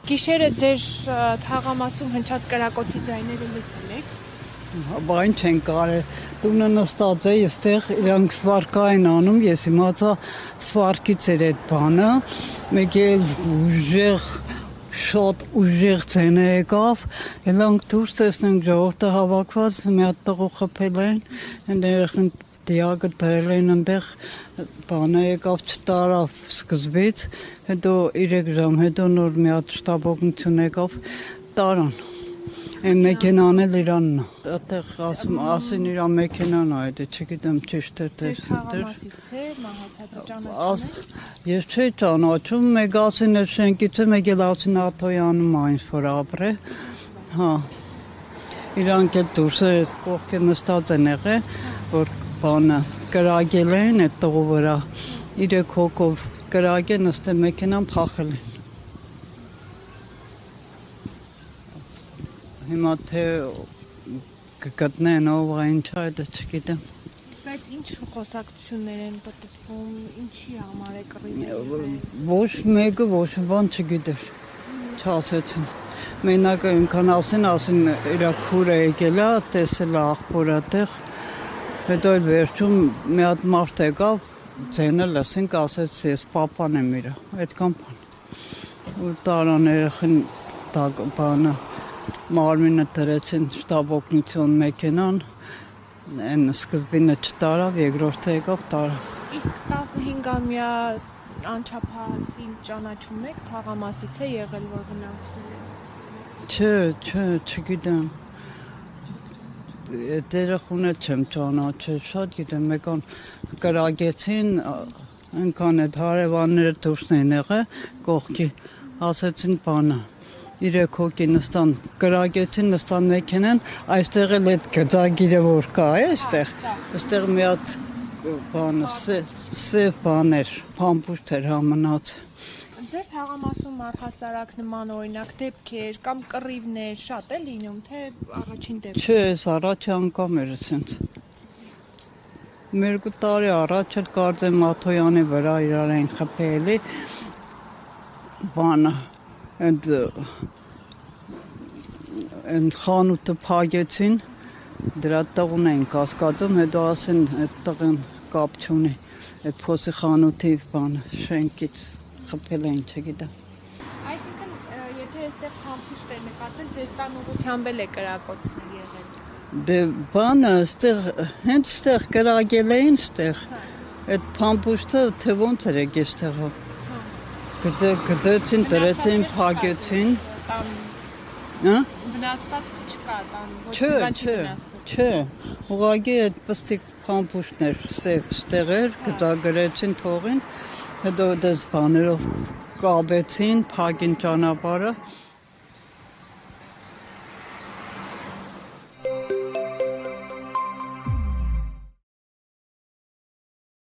Գիշերը ձեր թաղամասում հնչած կրակոցի ձայները լսել եք։ Բա ինչ են կարել, տունը նստած է, այստեղ իրանք սվարկա են անում, ես իմացա սվարկից էր այդ բանը, մեկ էլ ուժեղ, շատ ուժեղ ձենը եկավ, իրանք դուրս տեսնենք ժողովուրդը հավաքված, մի հատ տղու խփել են, երեխան դիակը դրել են այնտեղ, բանը եկավ չտարավ սկզբից, հետո 3 ժամ հետո նոր մի հատ շտապօգնություն եկավ, տարան։ Այն մեքենան էլ իրանն է, այդտեղ ասին իրա մեքենան է, այդ չգիտեմ ճիշտ է թե։ Թաղամասից է, մահացածը ճանաչում եք։ Ես չէի ճանաչում, մեկ ասին է շենքից է, մեկ էլ ասին Աթոյանում է ինչ որ ապրե։ Հա։ Իրանք էլ դուրս է կողքը նստած են եղել, որ բանը կրակել են այդ տղու վրա, 3 հոգով կրակել նստել մեքենան փախել են։ Հիմա թե կգտնեն ով է ինչ է, դա չգիտեմ։ Բայց ինչ խոսակցություններ են պատասխանում, ինչի համար է կռիվը։ Ոչ մեկը ոչ բան չգիտեր, չասեցին։ Մենակ ինքան ասին իրա քուրը եկել է, տեսել է աղբորը տեղ, հետո էլ վերջում մի հատ մարդ եկավ, ձենը լսենք, ասեց ես պապան եմ իրա, այդքան բան։ Ու տարան երեխան բանը մարմինը դրեցին շտապօգնություն մեքենան, այն սկզբինը չտարավ, երկրորդը եկավ տարավ։ Իսկ 15-ամյա անչափահասին ճանաչում եք, թաղամասից է եղել, որ վնասվել է։ Չգիտեմ։ Այդ երեխուն էլ չեմ ճանաչել, շատ գիտեմ, մեկան կրակեցին, այնքան այդ հարևանները դուրսն են եղել, կողքի, ասեցին բանը։ 3 հոգի նստան, կրակեցին, նստան մեքենան, այստեղ էլ այդ գծագիրը որ կա է, այստեղ մի հատ բանը, սև բաներ, փամփուշտ էր համնած։ Ձեր թաղամասում առհասարակ նման օրինակ դեպքեր կամ կռիվներ շատ է լինում, թե առաջին դեպքը։ Չէ, այս առաջի անգամ էր ասենց։ 2 տարի առաջ էլ կարծեմ Աթոյանի վրա իրար են խփել բանը, այն խանութը փակեցին, դրա տղուն էին կասկածում, հետո ասեն այդ տղեն կապ չունի, այդ փոսի խանութի բանը, շենքից խփել էին, չգիտեմ։ Այսինքն, եթե այստեղ փամփուշտ է նկատել, ձեր տան ուղղությամբ էլ է կրակոցներ եղել։ Դե բանը, հենց այստեղ կրակել էին, այդ փամփուշտը թե ոնց էր եկել այստեղով։ Գծեցին, դրեցին, փակեցին։ Վնասված չկա տան, ոչ մի բան չի վնասվել։ Չէ, ուղղակի այդ պստիկ փամփուշտներ սև ստեղեր, գծագրեցին թողին, հետո դες բաներով կաբեցին, փակին ճանապարհը։